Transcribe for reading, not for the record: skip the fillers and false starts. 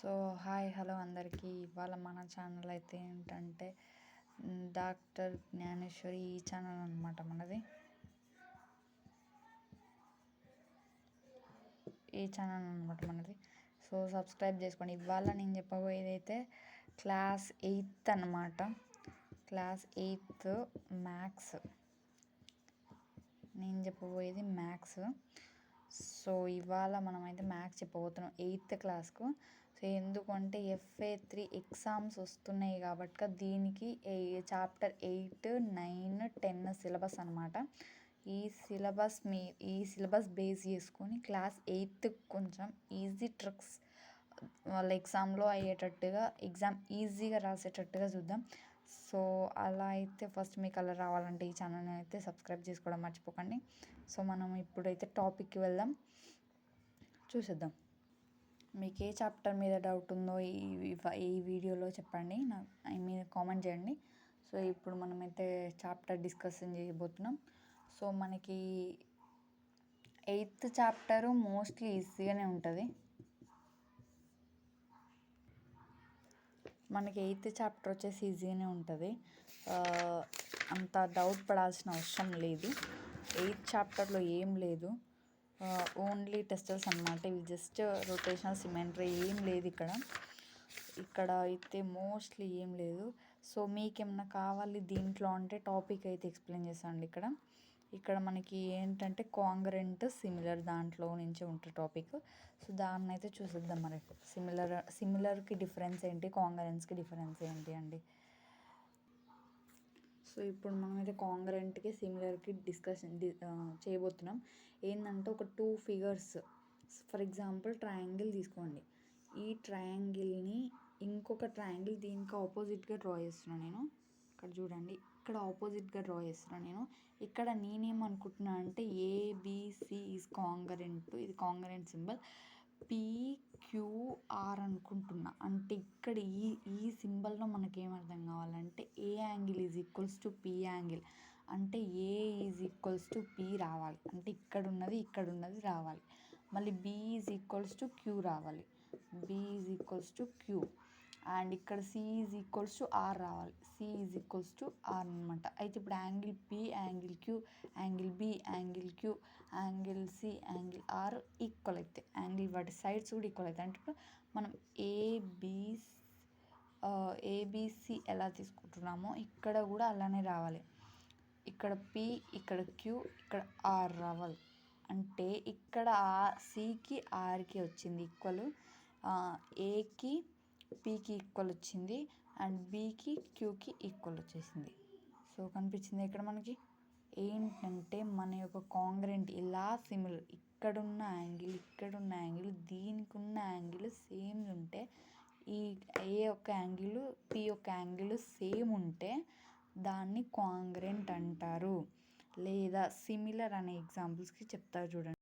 So hi hello అందరికీ. ఇవాళ మన ఛానల్ అయితే ఏంటంటే డాక్టర్ జ్ఞానేశ్వరి ఈ ఛానల్ అనమాట మనది. సో సబ్స్క్రైబ్ చేసుకోండి. ఇవాళ నేను చెప్పబోయేది అయితే క్లాస్ 8 అనమాట. Class 8 maths. నేను చెప్పబోయేది మ్యాథ్స్. సో ఇవాళ మనమైతే మ్యాథ్స్ చెప్పబోతున్నాం 8th క్లాస్కు. సో ఎందుకంటే FA3 ఎగ్జామ్స్ వస్తున్నాయి కాబట్టి దీనికి చాప్టర్ 8, 9, 10 సిలబస్ అనమాట. ఈ సిలబస్ బేస్ చేసుకొని క్లాస్ 8 కొంచెం ఈజీ ట్రిక్స్ వాళ్ళ ఎగ్జామ్లో అయ్యేటట్టుగా ఎగ్జామ్ ఈజీగా రాసేటట్టుగా చూద్దాం. సో అలా అయితే ఫస్ట్ మీకు అలా రావాలంటే ఈ ఛానల్ని అయితే సబ్స్క్రైబ్ చేసుకోవడం మర్చిపోకండి. సో మనం ఇప్పుడైతే టాపిక్కి వెళ్దాం, చూసేద్దాం. మీకు ఏ చాప్టర్ మీద డౌట్ ఉందో ఈ వీడియోలో చెప్పండి, మీరు కామెంట్ చేయండి. సో ఇప్పుడు మనమైతే చాప్టర్ డిస్కషన్ చేయబోతున్నాం. సో మనకి 8th చాప్టర్ మోస్ట్లీ ఈజీగానే ఉంటుంది. మనకి 8th చాప్టర్ వచ్చేసి ఈజీగానే ఉంటుంది, అంత డౌట్ పడాల్సిన అవసరం లేదు. 8th చాప్టర్లో ఏం లేదు, ఓన్లీ టెస్టర్స్ అనమాట. ఇవి జస్ట్ రొటేషనల్ సిమెట్రీ, ఏం లేదు ఇక్కడ అయితే మోస్ట్లీ ఏం లేదు. సో మీకేమన్నా కావాలి దీంట్లో అంటే టాపిక్ అయితే ఎక్స్ప్లెయిన్ చేస్తాను. ఇక్కడ మనకి ఏంటంటే కాంగ్రెంట్, సిమిలర్ దాంట్లో నుంచి ఉంటుంది టాపిక్. సో దాన్ని అయితే చూసేద్దాం. మరి సిమిలర్కి డిఫరెన్స్ ఏంటి, కాంగ్రెన్స్కి డిఫరెన్స్ ఏంటి అండి. సో ఇప్పుడు మనమైతే కాంగ్రెంట్కి, సిమిలర్కి డిస్కషన్ చేయబోతున్నాం. ఏంటంటే ఒక 2 ఫిగర్స్, ఫర్ ఎగ్జాంపుల్ ట్రయాంగిల్ తీసుకోండి. ఈ ట్రయాంగిల్ని ఇంకొక ట్రయాంగిల్ దీనికి ఆపోజిట్గా డ్రా చేస్తున్నాను నేను. ఇక్కడ చూడండి, ఇక్కడ ఆపోజిట్గా డ్రా చేస్తున్నాను నేను. ఇక్కడ నేనేమనుకుంటున్నా అంటే ABC ఈజ్ కాంగ్రెంట్, ఇది కాంగ్రెంట్ సింబల్. PQR అనుకుంటున్నా. అంటే ఇక్కడ ఈ సింబల్లో మనకేమర్థం కావాలంటే A angle is equals to P angle, అంటే A is equals to P రావాలి. అంటే ఇక్కడున్నది రావాలి. మళ్ళీ B is equals to Q రావాలి. B is equals to Q. And ఇక్కడ C is equals to R రావాలి. C is equals to R అనమాట. అయితే ఇప్పుడు angle P, angle Q, angle B, angle Q, angle C, angle R equal అయితే angle వాటి sides కూడా equal అవుతాయి. అంటే ఇప్పుడు మనం ABC ఎలా తీసుకుంటున్నామో ఇక్కడ కూడా అలానే రావాలి. ఇక్కడ P, ఇక్కడ Q, ఇక్కడ R రావాలి. అంటే ఇక్కడ Cకి Rకి వచ్చింది ఈక్వల్, Aకి Pకి ఈక్వల్ వచ్చింది, అండ్ Bకి Qకి ఈక్వల్ వచ్చేసింది. సో కనిపించింది ఇక్కడ మనకి. ఏంటంటే మన యొక్క కాంగ్రెంట్ ఇలా సిమిలర్, ఇక్కడున్న యాంగిల్ దీనికి ఉన్న యాంగిల్ సేమ్ ఉంటే, ఈ ఏ యొక్క యాంగిల్ P యొక్క యాంగిల్ సేమ్ ఉంటే దాన్ని కాంగ్రెంట్ అంటారు. లేదా సిమిలర్ అనే ఎగ్జాంపుల్స్కి చెప్తారు చూడండి.